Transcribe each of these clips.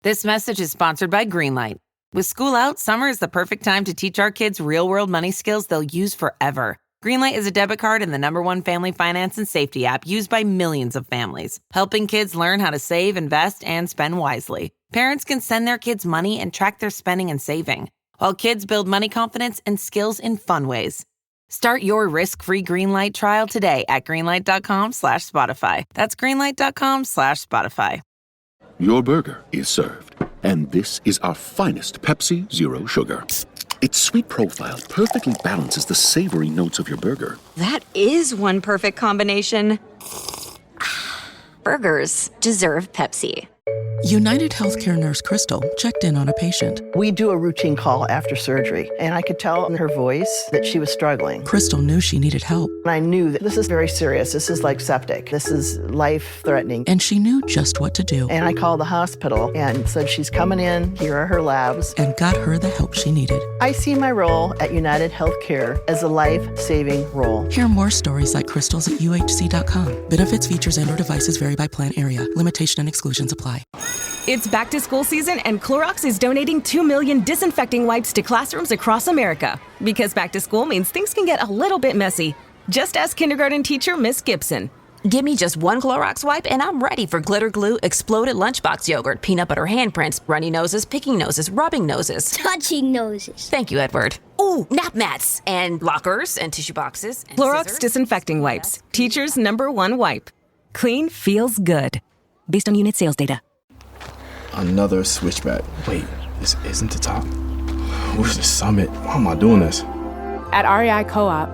This message is sponsored by Greenlight. With school out, summer is the perfect time to teach our kids real-world money skills they'll use forever. Greenlight is a debit card and the #1 family finance and safety app used by millions of families, helping kids learn how to save, invest, and spend wisely. Parents can send their kids money and track their spending and saving, while kids build money confidence and skills in fun ways. Start your risk-free Greenlight trial today at greenlight.com/Spotify. That's greenlight.com/Spotify. Your burger is served, and this is our finest Pepsi Zero Sugar. Its sweet profile perfectly balances the savory notes of your burger. That is one perfect combination. Burgers deserve Pepsi. United Healthcare nurse Crystal checked in on a patient. We do a routine call after surgery, and I could tell in her voice that she was struggling. Crystal knew she needed help. I knew that this is very serious. This is like septic. This is life-threatening. And she knew just what to do. And I called the hospital and said, she's coming in, here are her labs. And got her the help she needed. I see my role at United Healthcare as a life-saving role. Hear more stories like Crystal's at UHC.com. Benefits, features, and/or devices vary by plan area. Limitation and exclusions apply. It's back to school season, and Clorox is donating 2 million disinfecting wipes to classrooms across America. Because back to school means things can get a little bit messy. Just ask kindergarten teacher Miss Gibson. Give me just one Clorox wipe and I'm ready for glitter glue, exploded lunchbox yogurt, peanut butter handprints, runny noses, picking noses, rubbing noses. Touching noses. Thank you, Edward. Ooh, nap mats and lockers and tissue boxes. And Clorox scissors. disinfecting wipes. Teacher's #1 wipe. Clean feels good. Based on unit sales data. Another switchback. Wait, this isn't the top. Where's the summit? Why am I doing this? At REI Co-op,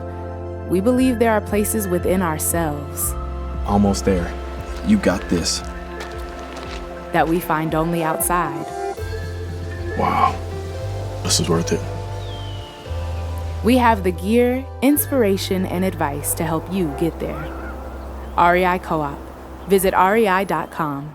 we believe there are places within ourselves Almost there. You got this. that we find only outside. Wow. This is worth it. We have the gear, inspiration, and advice to help you get there. REI Co-op. Visit rei.com.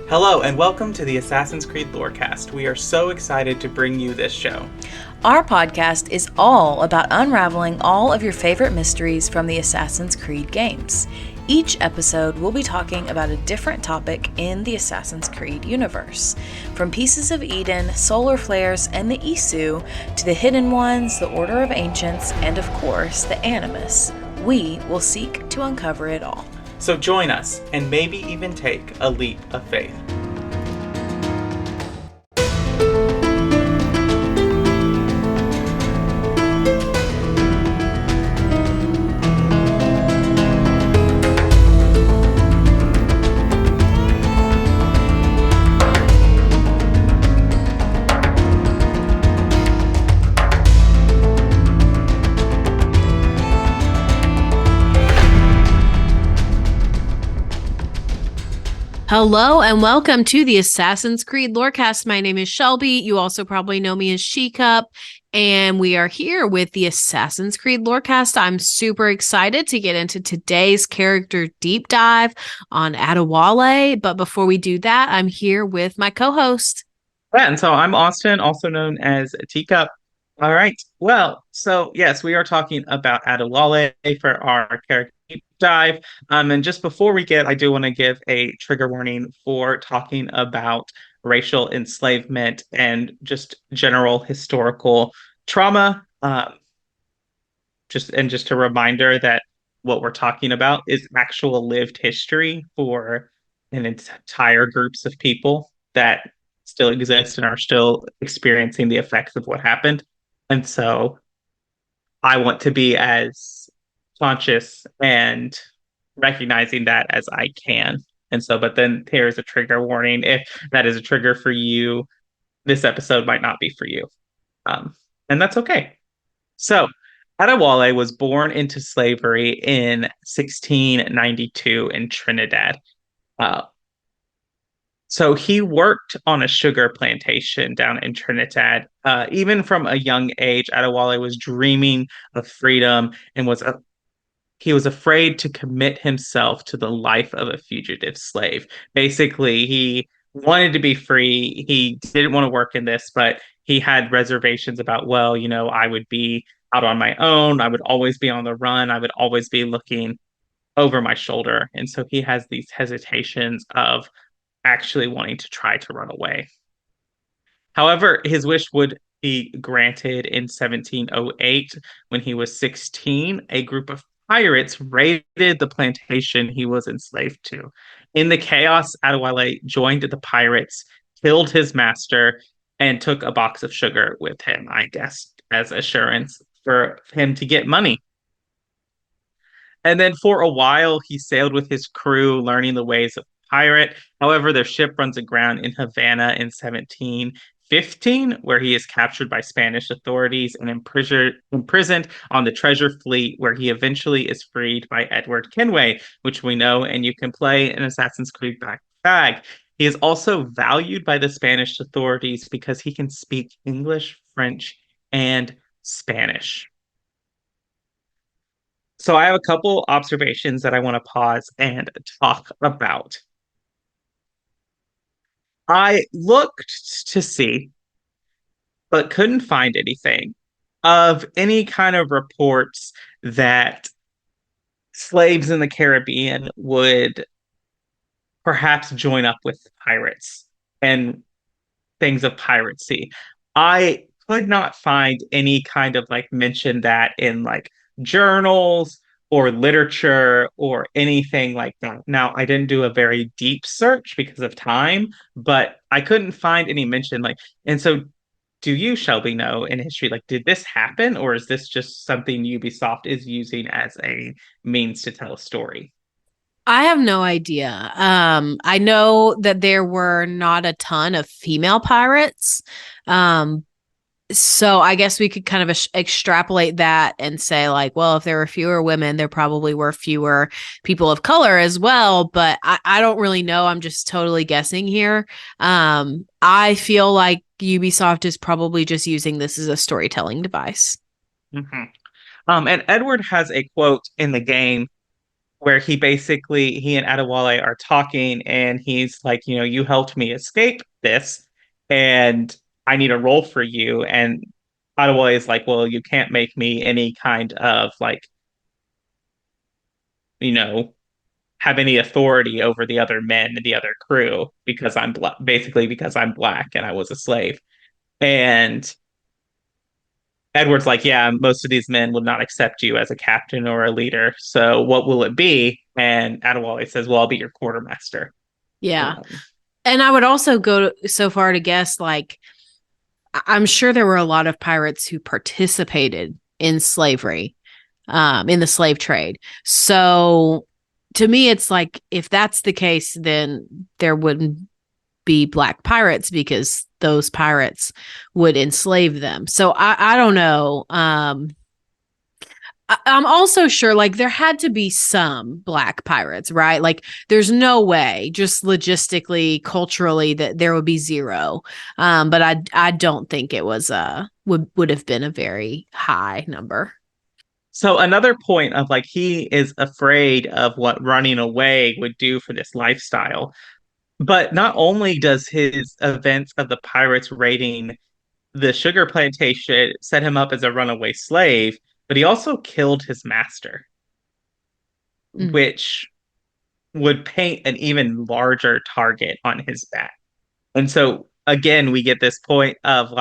Hello and welcome to the Assassin's Creed Lorecast. We are so excited to bring you this show. Our podcast is all about unraveling all of your favorite mysteries from the Assassin's Creed games. Each episode will be talking about a different topic in the Assassin's Creed universe. From Pieces of Eden, solar flares, and the Isu, to the Hidden Ones, the Order of Ancients, and of course, the Animus. We will seek to uncover it all. So join us and maybe even take a leap of faith. Hello and welcome to the Assassin's Creed Lorecast. My name is Shelby. You also probably know me as She-Cup, and we are here with the Assassin's Creed Lorecast. I'm super excited to get into today's character deep dive on Adéwalé, but before we do that, I'm here with my co-host. Yeah, and so I'm Austin, also known as Teacup. All right. Well, so yes, we are talking about Adéwalé for our character deep dive. And just before we I do want to give a trigger warning for talking about racial enslavement and just general historical trauma. Just a reminder that what we're talking about is actual lived history for an entire groups of people that still exist and are still experiencing the effects of what happened. And so I want to be as conscious and recognizing that as I can. And so, but then here's a trigger warning. If that is a trigger for you, this episode might not be for you. And that's okay. So Adéwalé was born into slavery in 1692 in Trinidad. So he worked on a sugar plantation down in Trinidad. Even from a young age, Adéwalé was dreaming of freedom and he was afraid to commit himself to the life of a fugitive slave. Basically, he wanted to be free. He didn't want to work in this, but he had reservations about, well, I would be out on my own. I would always be on the run. I would always be looking over my shoulder. And so he has these hesitations of actually wanting to try to run away. However, his wish would be granted in 1708 when he was 16. A group of pirates raided the plantation he was enslaved to. In the chaos, Adéwalé joined the pirates, killed his master, and took a box of sugar with him, I guess, as assurance for him to get money. And then for a while, he sailed with his crew, learning the ways of pirate. However, their ship runs aground in Havana in 1715, where he is captured by Spanish authorities and imprisoned on the treasure fleet, where he eventually is freed by Edward Kenway, which we know and you can play in Assassin's Creed Black Flag. He is also valued by the Spanish authorities because he can speak English, French, and Spanish. So I have a couple observations that I want to pause and talk about. I looked to see, but couldn't find anything of any kind of reports that slaves in the Caribbean would perhaps join up with pirates and things of piracy. I could not find any kind of mention that in journals or literature or anything like that. Now, I didn't do a very deep search because of time, but I couldn't find any mention and so do you, Shelby, know in history, did this happen, or is this just something Ubisoft is using as a means to tell a story? I have no idea. I know that there were not a ton of female pirates. So I guess we could kind of extrapolate that and say well, if there were fewer women, there probably were fewer people of color as well. But I don't really know. I'm just totally guessing here. I feel like Ubisoft is probably just using this as a storytelling device. Mm-hmm. And Edward has a quote in the game where he and Adéwalé are talking, and he's like, you helped me escape this, and I need a role for you. And Adéwalé is like, well, you can't make me any kind of have any authority over the other men and the other crew because I'm basically because I'm black and I was a slave. And Edward's like, yeah, most of these men would not accept you as a captain or a leader. So what will it be? And Adéwalé says, well, I'll be your quartermaster. Yeah. And I would also go so far to guess, I'm sure there were a lot of pirates who participated in slavery, in the slave trade. So to me, it's if that's the case, then there wouldn't be black pirates because those pirates would enslave them. So I don't know. I'm also sure there had to be some black pirates, right? There's no way, just logistically, culturally, that there would be zero. But I don't think it was would have been a very high number. So another point of he is afraid of what running away would do for this lifestyle. But not only does his events of the pirates raiding the sugar plantation set him up as a runaway slave, but he also killed his master, which would paint an even larger target on his back. And so, again, we get this point of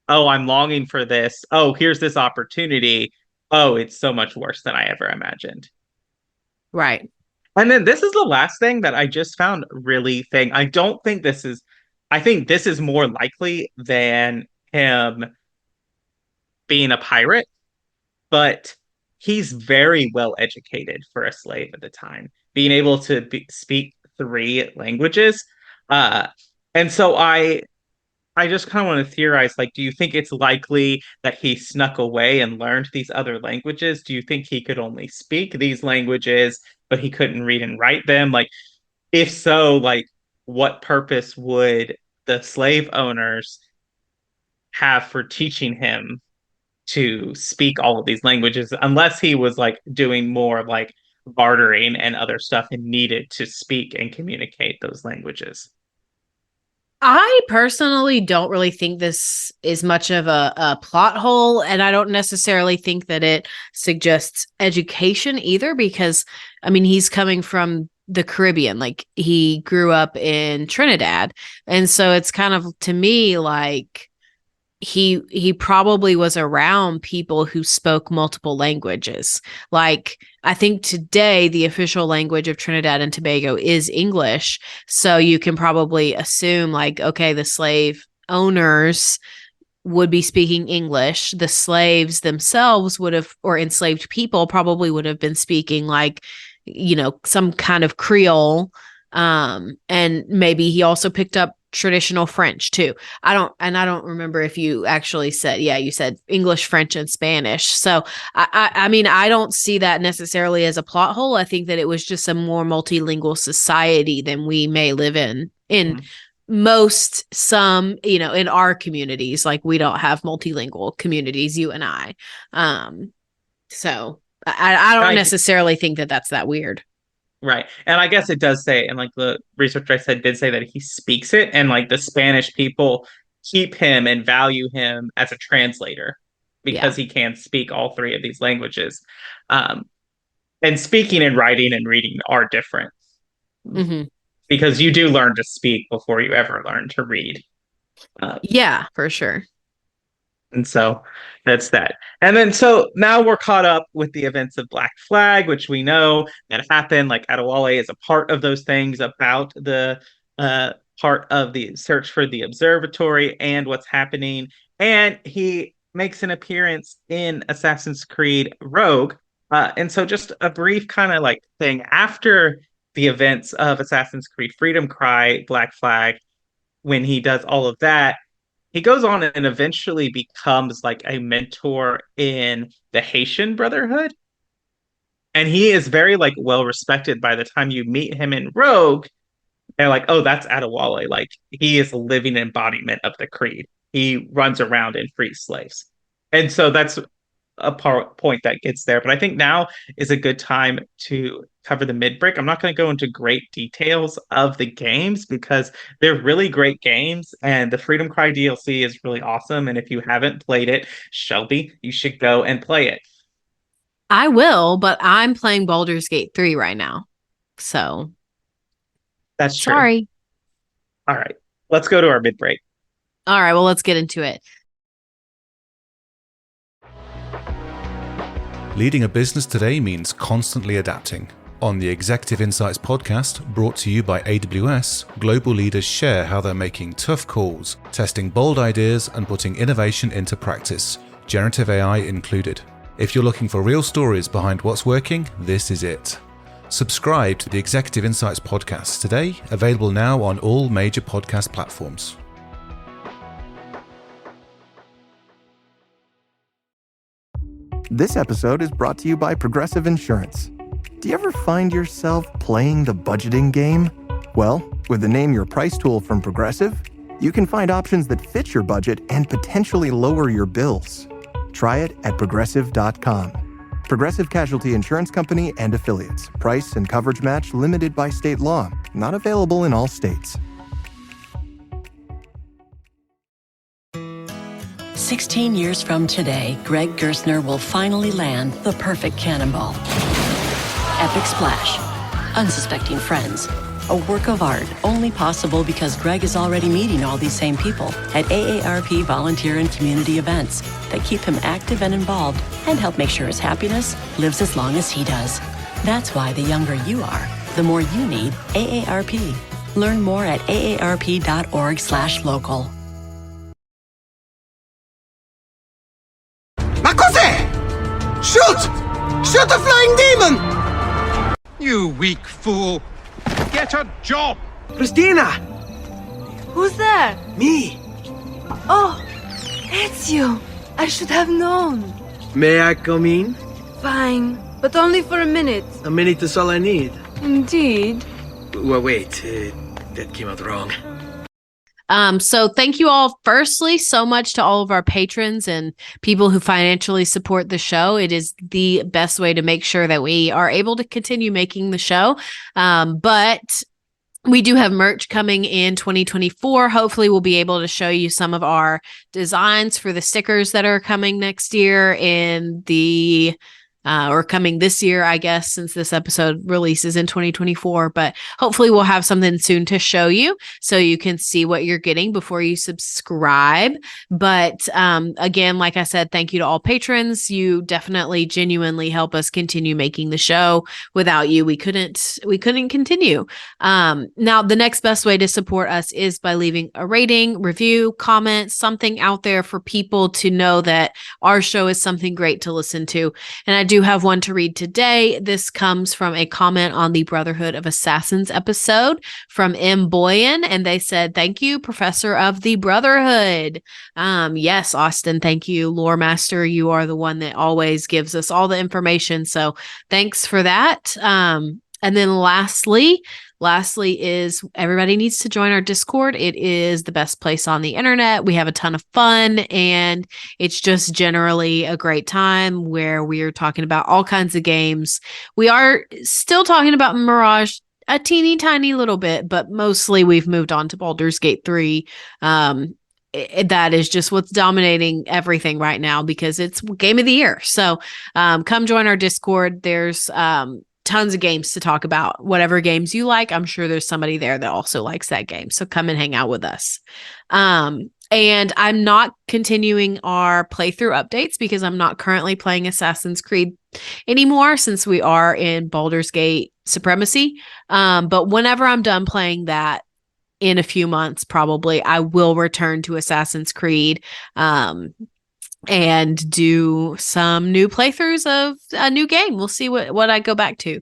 oh, I'm longing for this. Oh, here's this opportunity. Oh, it's so much worse than I ever imagined. Right. And then this is the last thing that I just found really thing. I think this is more likely than him being a pirate, but he's very well educated for a slave at the time, being able to speak 3 languages. And so I just kind of want to theorize, do you think it's likely that he snuck away and learned these other languages? Do you think he could only speak these languages, but he couldn't read and write them? If so, what purpose would the slave owners have for teaching him to speak all of these languages, unless he was doing more bartering and other stuff and needed to speak and communicate those languages? I personally don't really think this is much of a plot hole, and I don't necessarily think that it suggests education either, because, I mean, he's coming from the Caribbean. Like, he grew up in Trinidad. And so it's kind of, to me, like he probably was around people who spoke multiple languages. Like, I think today the official language of Trinidad and Tobago is English. So you can probably assume, like, okay, the slave owners would be speaking English. The slaves themselves would have, or enslaved people probably would have been speaking, like, you know, some kind of Creole. And maybe he also picked up traditional French too. I don't remember if you actually said, you said English, French, and Spanish. So I mean, I don't see that necessarily as a plot hole. I think that it was just a more multilingual society than we may live in some, you know, in our communities. Like, we don't have multilingual communities, you and I. So I don't necessarily think that that's that weird. Right. And I guess it does say, and like the research I said did say that he speaks it, and like the Spanish people keep him and value him as a translator because he can speak all three of these languages. And speaking and writing and reading are different because you do learn to speak before you ever learn to read. Yeah, for sure. And so that's that. And then so now we're caught up with the events of Black Flag, which we know that happened. Like, Adéwalé is a part of those things about the part of the search for the observatory and what's happening. And he makes an appearance in Assassin's Creed Rogue. And so just a brief kind of like thing after the events of Assassin's Creed Freedom Cry, Black Flag, when he does all of that, he goes on and eventually becomes like a mentor in the Haitian Brotherhood. And he is very like well respected by the time you meet him in Rogue. They're like, oh, that's Adéwalé. Like, he is a living embodiment of the creed. He runs around and frees slaves. And so that's a point that gets there. But I think now is a good time to cover the mid-break. I'm not going to go into great details of the games because they're really great games, and the Freedom Cry DLC is really awesome. And if you haven't played it, Shelby, you should go and play it. I will, but I'm playing Baldur's Gate 3 right now. So that's true. Sorry. All right. Let's go to our mid-break. All right. Well, let's get into it. Leading a business today means constantly adapting. On the Executive Insights podcast, brought to you by AWS, global leaders share how they're making tough calls, testing bold ideas, and putting innovation into practice, generative AI included. If you're looking for real stories behind what's working, this is it. Subscribe to the Executive Insights podcast today, available now on all major podcast platforms. This episode is brought to you by Progressive Insurance. Do you ever find yourself playing the budgeting game? Well, with the Name Your Price tool from Progressive, you can find options that fit your budget and potentially lower your bills. Try it at Progressive.com. Progressive Casualty Insurance Company and Affiliates. Price and coverage match limited by state law. Not available in all states. 16 years from today, Greg Gerstner will finally land the perfect cannonball. Epic splash. Unsuspecting friends. A work of art only possible because Greg is already meeting all these same people at AARP volunteer and community events that keep him active and involved and help make sure his happiness lives as long as he does. That's why the younger you are, the more you need AARP. Learn more at aarp.org/local. Ma cos'è? Shoot! Shoot the flying demon! You weak fool! Get a job! Christina! Who's there? Me! Oh, it's you! I should have known. May I come in? Fine, but only for a minute. A minute is all I need. Indeed. Well, wait, that came out wrong. So thank you all firstly so much to all of our patrons and people who financially support the show. It is the best way to make sure that we are able to continue making the show. But We do have merch coming in 2024. Hopefully, we'll be able to show you some of our designs for the stickers that are coming next year in the or coming this year, I guess, since this episode releases in 2024. But hopefully we'll have something soon to show you so you can see what you're getting before you subscribe. But again, like I said, thank you to all patrons. You definitely genuinely help us continue making the show. Without you, we couldn't continue. Now, the next best way to support us is by leaving a rating, review, comment, something out there for people to know that our show is something great to listen to. And I do have one to read today. This comes from a comment on the Brotherhood of Assassins episode from M. Boyan, and they said, "Thank you, Professor of the Brotherhood." Yes, Austin, thank you. Lore Master, you are the one that always gives us all the information. So thanks for that. And then lastly is everybody needs to join our Discord. It is the best place on the internet. We have a ton of fun, and it's just generally a great time where we are talking about all kinds of games. We are still talking about Mirage a teeny tiny little bit, but mostly we've moved on to Baldur's Gate 3. That is just what's dominating everything right now because it's game of the year. So come join our Discord. There's tons of games to talk about. Whatever games you like, I'm sure there's somebody there that also likes that game. So come and hang out with us. And I'm not continuing our playthrough updates because I'm not currently playing Assassin's Creed anymore since we are in Baldur's Gate Supremacy. But whenever I'm done playing that in a few months, probably, I will return to Assassin's Creed. And do some new playthroughs of a new game. We'll see what I go back to.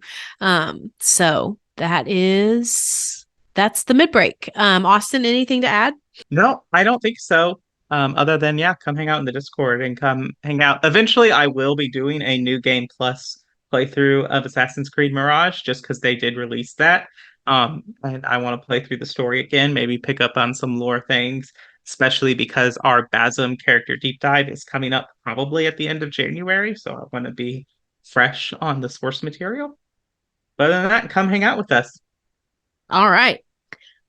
So that's the mid-break. Austin, anything to add? No, I don't think so. Other than, come hang out in the Discord and come hang out. Eventually, I will be doing a New Game Plus playthrough of Assassin's Creed Mirage just because they did release that. And I want to play through the story again, maybe pick up on some lore things, especially because our Basm character deep dive is coming up probably at the end of January. So I want to be fresh on the source material. But other than that, come hang out with us. All right.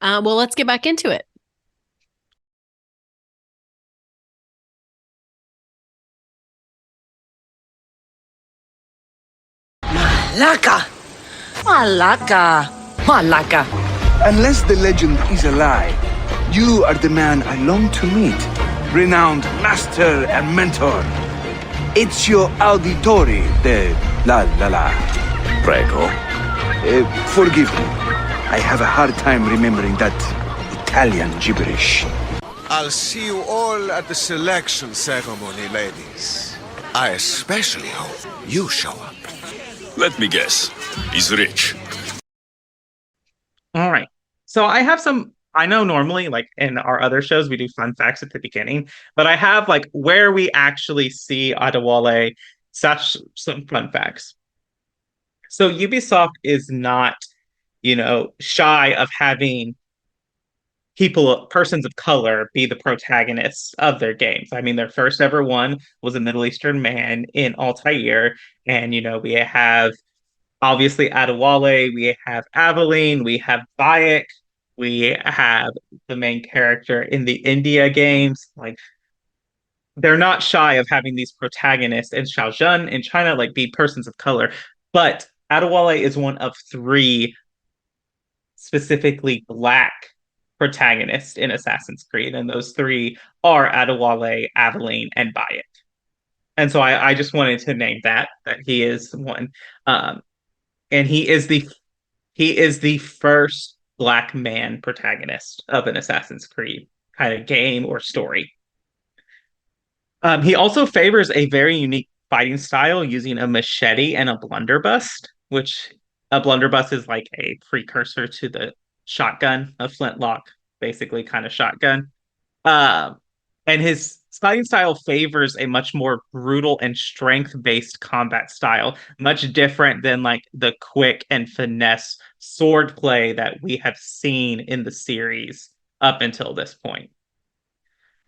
Well, let's get back into it. Malaka! Malaka! Malaka! Unless the legend is a lie, you are the man I long to meet. Renowned master and mentor. Ezio Auditore de La La La. Prego. Forgive me. I have a hard time remembering that Italian gibberish. I'll see you all at the selection ceremony, ladies. I especially hope you show up. Let me guess. He's rich. All right. So I have I know normally, like in our other shows, we do fun facts at the beginning, but I have like where we actually see Adéwalé, some fun facts. So Ubisoft is not, shy of having persons of color be the protagonists of their games. I mean, their first ever one was a Middle Eastern man in Altair, and we have obviously Adéwalé, we have Aveline, we have Bayek, we have the main character in the India games. Like, they're not shy of having these protagonists in Shaozhen in China, like, be persons of color. But Adéwalé is one of 3 specifically Black protagonists in Assassin's Creed, and those 3 are Adéwalé, Aveline, and Bayek. And so I just wanted to name that he is one. And he is the first Black man protagonist of an Assassin's Creed kind of game or story. He also favors a very unique fighting style using a machete and a blunderbuss, which a blunderbuss is like a precursor to the shotgun, a flintlock, basically kind of shotgun. And his fighting style favors a much more brutal and strength-based combat style, much different than like the quick and finesse swordplay that we have seen in the series up until this point.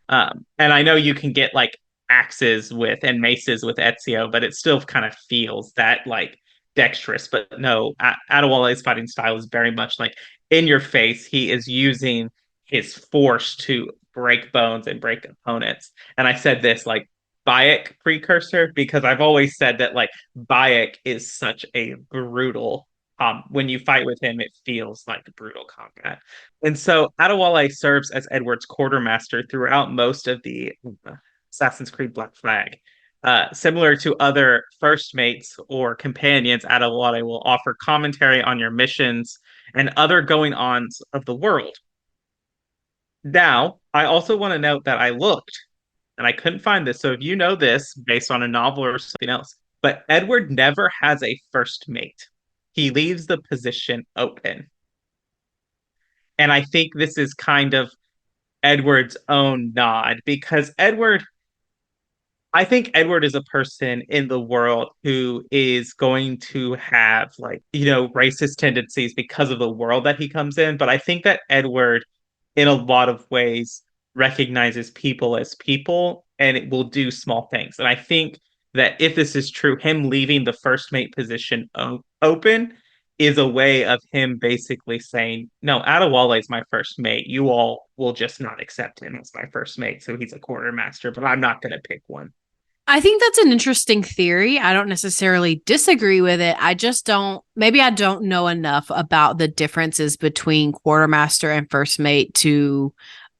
And I know you can get like axes and maces with Ezio, but it still kind of feels that like dexterous. But no, Adéwalé's fighting style is very much like in your face. He is using his force to break bones and break opponents. And I said this like Bayek precursor because I've always said that like Bayek is such a brutal when you fight with him, it feels like brutal combat. And so Adéwalé serves as Edward's quartermaster throughout most of the Assassin's Creed Black Flag. Similar to other first mates or companions, Adéwalé will offer commentary on your missions and other going-ons of the world. Now, I also want to note that I looked and I couldn't find this. So if you know this based on a novel or something else, but Edward never has a first mate. He leaves the position open. And I think this is kind of Edward's own nod because I think Edward is a person in the world who is going to have like, racist tendencies because of the world that he comes in. But I think that Edward, in a lot of ways, recognizes people as people and it will do small things. And I think that if this is true, him leaving the first mate position open is a way of him basically saying, no, Adéwalé is my first mate. You all will just not accept him as my first mate. So he's a quartermaster, but I'm not going to pick one. I think that's an interesting theory. I don't necessarily disagree with it. I don't know enough about the differences between quartermaster and first mate to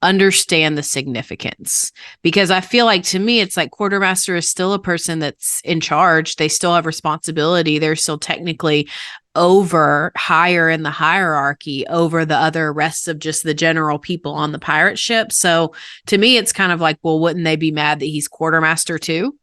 understand the significance, because I feel like to me it's like quartermaster is still a person that's in charge. They still have responsibility. They're still technically higher in the hierarchy over the other rest of just the general people on the pirate ship. So to me it's kind of like, well, wouldn't they be mad that he's quartermaster too?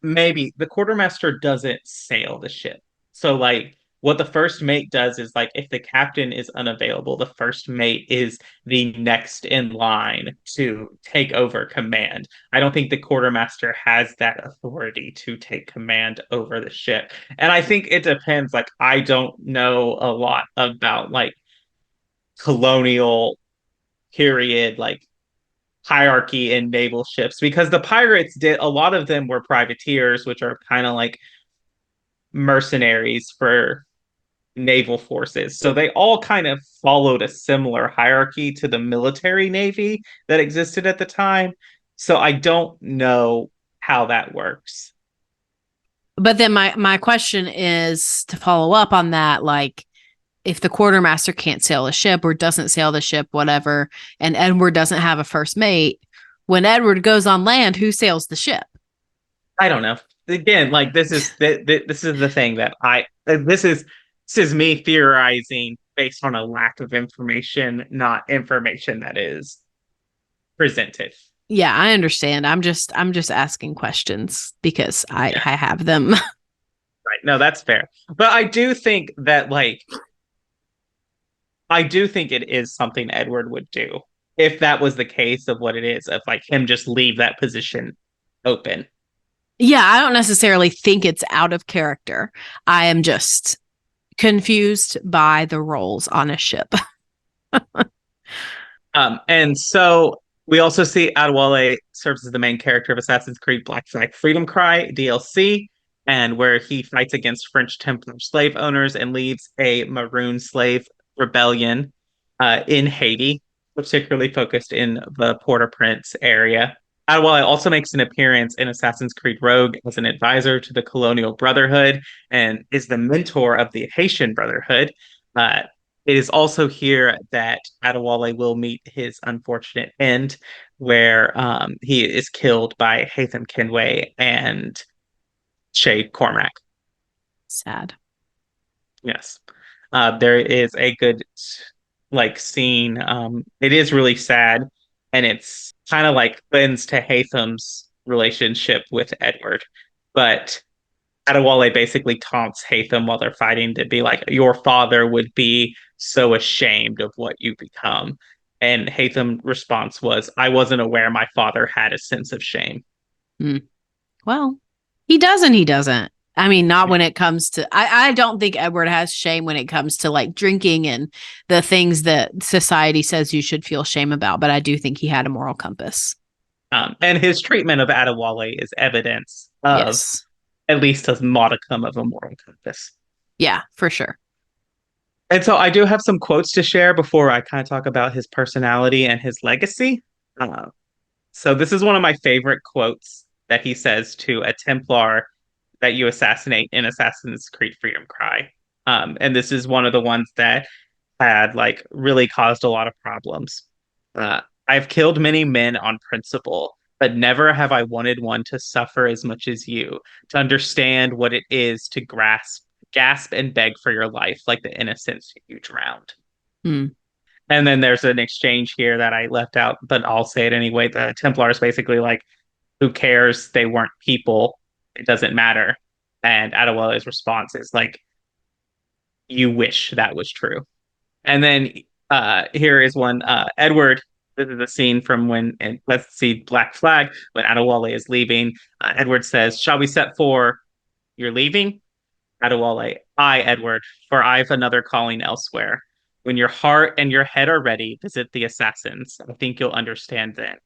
Maybe the quartermaster doesn't sail the ship. So like what the first mate does is like if the captain is unavailable, the first mate is the next in line to take over command. I don't think the quartermaster has that authority to take command over the ship. And I think it depends. Like I don't know a lot about like colonial period like hierarchy in naval ships because the pirates did a lot of them were privateers, which are kind of like mercenaries for naval forces. So they all kind of followed a similar hierarchy to the military navy that existed at the time. So I don't know how that works. But then my question is to follow up on that, like if the quartermaster can't sail the ship or doesn't sail the ship, whatever, and Edward doesn't have a first mate, when Edward goes on land, who sails the ship? I don't know. Again, like this is the thing that this is me theorizing based on a lack of information, not information that is presented. Yeah, I understand. I'm just asking questions because I have them. Right. No, that's fair. But I do think that it is something Edward would do if that was the case of what it is, of like him just leave that position open. Yeah, I don't necessarily think it's out of character. I am just confused by the roles on a ship. And so we also see Adéwalé serves as the main character of Assassin's Creed Black Flag Freedom Cry DLC, and where he fights against French Templar slave owners and leads a maroon slave rebellion in Haiti, particularly focused in the Port-au-Prince area. Adéwalé also makes an appearance in Assassin's Creed Rogue as an advisor to the Colonial Brotherhood and is the mentor of the Haitian Brotherhood. It is also here that Adéwalé will meet his unfortunate end, where he is killed by Edward Kenway and Shay Cormac. Sad. Yes. There is a good scene. It is really sad, and it's kind of like lends to Haytham's relationship with Edward. But Adéwalé basically taunts Haytham while they're fighting to be like, your father would be so ashamed of what you become. And Haytham's response was, I wasn't aware my father had a sense of shame. Well, he doesn't. I mean, not when it comes to, I don't think Edward has shame when it comes to like drinking and the things that society says you should feel shame about. But I do think he had a moral compass. And his treatment of Adéwalé is evidence of at least a modicum of a moral compass. Yeah, for sure. And so I do have some quotes to share before I kind of talk about his personality and his legacy. Uh, so this is one of my favorite quotes that he says to a Templar that you assassinate in Assassin's Creed Freedom Cry. And this is one of the ones that had like really caused a lot of problems. I've killed many men on principle, but never have I wanted one to suffer as much as you, to understand what it is to gasp and beg for your life like the innocents you drowned. Hmm. And then there's an exchange here that I left out, but I'll say it anyway. The Templars basically like, who cares? They weren't people. It doesn't matter. And Adéwalé's response is like, you wish that was true. And then here is one. Edward, this is a scene from when, and let's see, Black Flag, when Adéwalé is leaving. Edward says, shall we set for you're leaving? Adéwalé, aye, Edward, for I've another calling elsewhere. When your heart and your head are ready, visit the assassins. I think you'll understand then.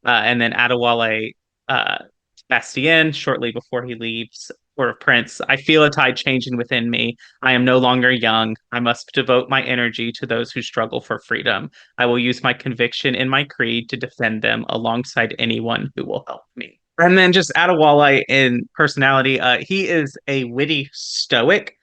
And then Adéwalé, Bastien, shortly before he leaves, Court of Prince, I feel a tide changing within me. I am no longer young. I must devote my energy to those who struggle for freedom. I will use my conviction in my creed to defend them alongside anyone who will help me. And then just Adéwalé in personality, he is a witty stoic.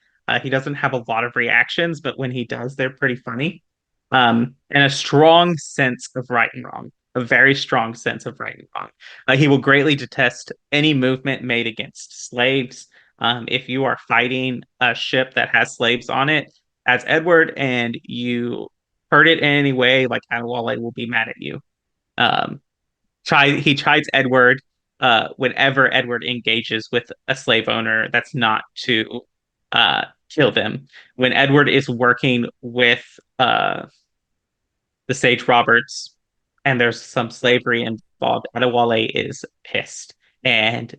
He doesn't have a lot of reactions, but when he does, they're pretty funny. And a strong sense of right and wrong. A very strong sense of right and wrong. He will greatly detest any movement made against slaves. If you are fighting a ship that has slaves on it, as Edward, and you hurt it in any way, like Adéwalé will be mad at you. He chides Edward whenever Edward engages with a slave owner that's not to kill them. When Edward is working with the Sage Roberts, and there's some slavery involved, Adéwalé is pissed and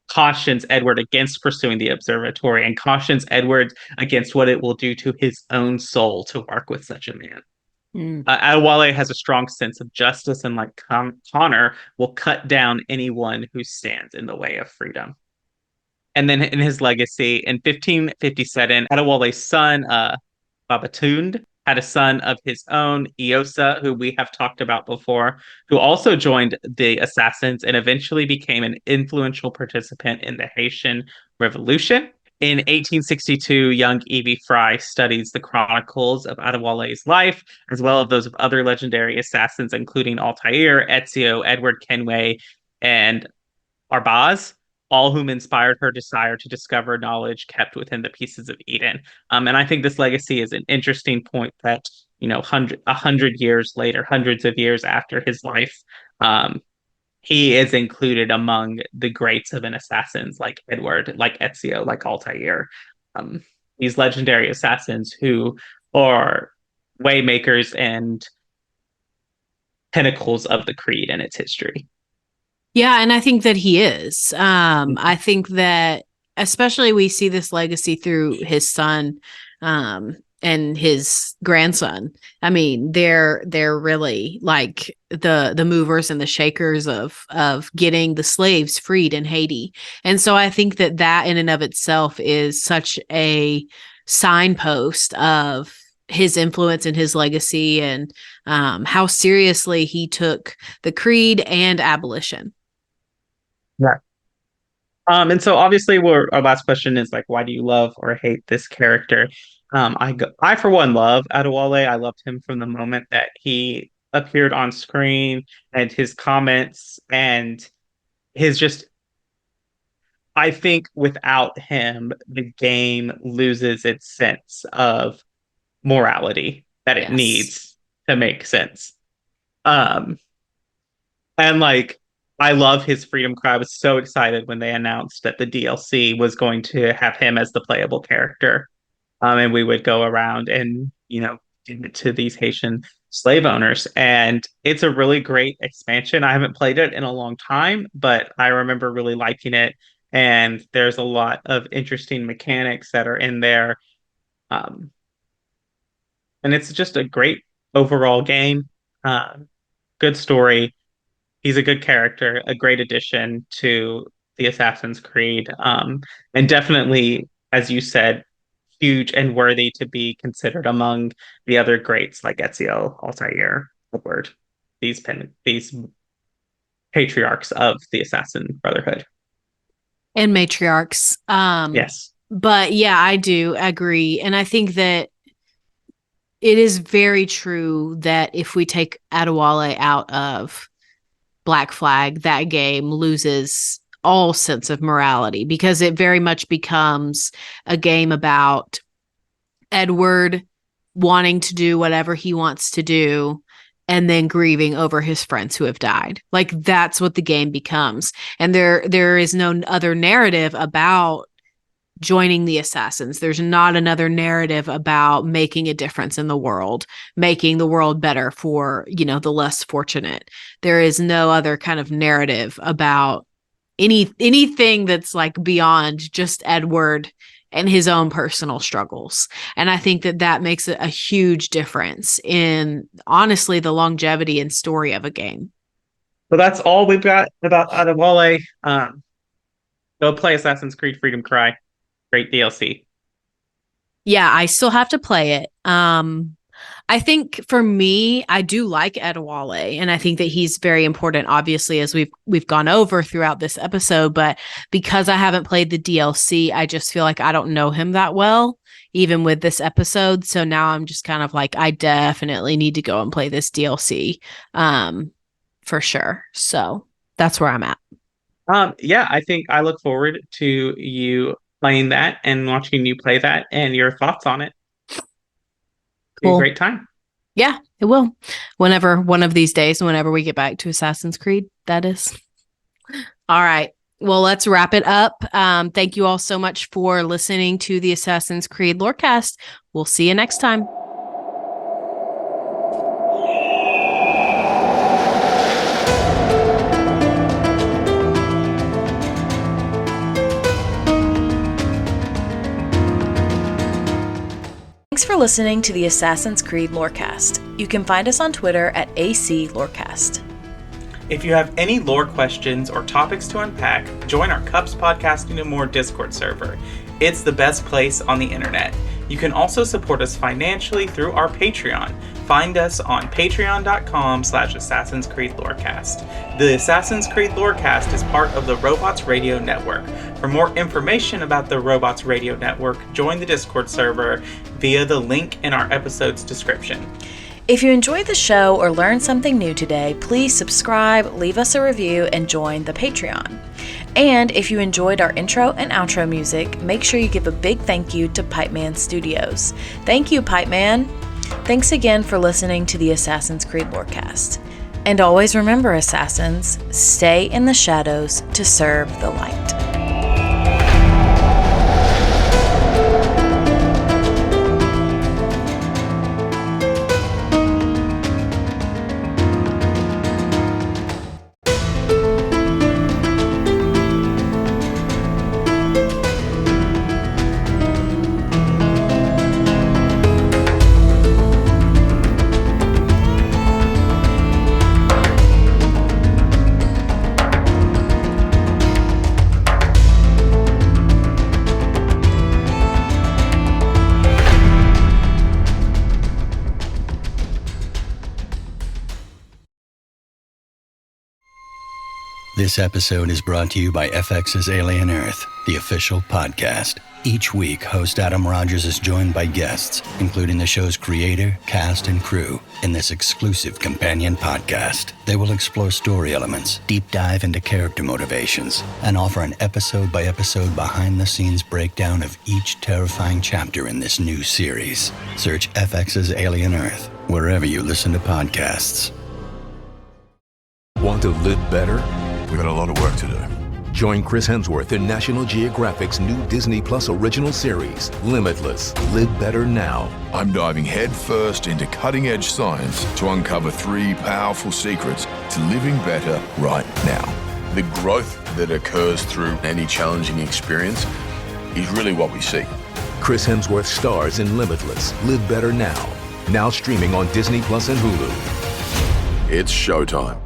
cautions Edward against pursuing the observatory and cautions Edward against what it will do to his own soul to work with such a man. Adéwalé has a strong sense of justice and, like Connor, will cut down anyone who stands in the way of freedom. And then in his legacy, in 1557, Adéwalé's son, Babatund, had a son of his own, Eosa, who we have talked about before, who also joined the assassins and eventually became an influential participant in the Haitian Revolution. In 1862, young Evie Fry studies the chronicles of Adéwalé's life, as well as those of other legendary assassins, including Altair, Ezio, Edward Kenway, and Arbaz, all whom inspired her desire to discover knowledge kept within the pieces of Eden. And I think this legacy is an interesting point that, 100 years later, hundreds of years after his life, he is included among the greats of an assassins like Edward, like Ezio, like Altair. These legendary assassins who are waymakers and pinnacles of the creed and its history. Yeah, and I think that he is. I think that especially we see this legacy through his son and his grandson. I mean, they're really like the movers and the shakers of getting the slaves freed in Haiti. And so I think that in and of itself is such a signpost of his influence and his legacy, and how seriously he took the creed and abolition. Yeah. And so obviously our last question is like, why do you love or hate this character? I for one love Adéwalé. I loved him from the moment that he appeared on screen, and his comments and his just, I think without him, the game loses its sense of morality that it needs to make sense. And like, I love his Freedom Cry. I was so excited when they announced that the DLC was going to have him as the playable character. And we would go around and, give it to these Haitian slave owners. And it's a really great expansion. I haven't played it in a long time, but I remember really liking it. And there's a lot of interesting mechanics that are in there. And it's just a great overall game. Good story. He's a good character, a great addition to the Assassin's Creed. And definitely, as you said, huge and worthy to be considered among the other greats like Ezio, Altair, Edward, these patriarchs of the Assassin Brotherhood. And matriarchs. Yes. But yeah, I do agree. And I think that it is very true that if we take Adéwalé out of Black Flag, that game loses all sense of morality, because it very much becomes a game about Edward wanting to do whatever he wants to do and then grieving over his friends who have died. Like, that's what the game becomes. And there is no other narrative about joining the Assassins. There's not another narrative about making a difference in the world, making the world better for, the less fortunate. There is no other kind of narrative about anything that's like beyond just Edward and his own personal struggles. And I think that makes a huge difference in, honestly, the longevity and story of a game. So that's all we've got about Adéwalé. Go play Assassin's Creed Freedom Cry. Great DLC. Yeah, I still have to play it. I think for me, I do like Adéwalé, and I think that he's very important, obviously, as we've gone over throughout this episode. But because I haven't played the DLC, I just feel like I don't know him that well, even with this episode. So now I'm just kind of like, I definitely need to go and play this DLC, for sure. So that's where I'm at. Yeah, I think I look forward to you playing that and watching you play that and your thoughts on it. Cool. A great time. Yeah, it will. Whenever one of these days, whenever we get back to Assassin's Creed, that is. All right. Well, let's wrap it up. Thank you all so much for listening to the Assassin's Creed Lorecast. We'll see you next time. Thanks for listening to the Assassin's Creed Lorecast. You can find us on Twitter at AC Lorecast. If you have any lore questions or topics to unpack, join our Cups Podcasting and More Discord server. It's the best place on the internet. You can also support us financially through our Patreon. Find us on patreon.com/Assassin's Creed Lorecast. The Assassin's Creed Lorecast is part of the Robots Radio Network. For more information about the Robots Radio Network, join the Discord server via the link in our episode's description. If you enjoyed the show or learned something new today, please subscribe, leave us a review, and join the Patreon. And if you enjoyed our intro and outro music, make sure you give a big thank you to Pipeman Studios. Thank you, Pipeman! Thanks again for listening to the Assassin's Creed Lorecast. And always remember, Assassins, stay in the shadows to serve the light. This episode is brought to you by FX's Alien Earth, the official podcast. Each week, host Adam Rogers is joined by guests, including the show's creator, cast, and crew, in this exclusive companion podcast. They will explore story elements, deep dive into character motivations, and offer an episode-by-episode behind-the-scenes breakdown of each terrifying chapter in this new series. Search FX's Alien Earth wherever you listen to podcasts. Want to live better? We've got a lot of work to do. Join Chris Hemsworth in National Geographic's new Disney Plus original series, Limitless. Live Better Now. I'm diving headfirst into cutting-edge science to uncover 3 powerful secrets to living better right now. The growth that occurs through any challenging experience is really what we seek. Chris Hemsworth stars in Limitless. Live Better Now. Now streaming on Disney Plus and Hulu. It's showtime.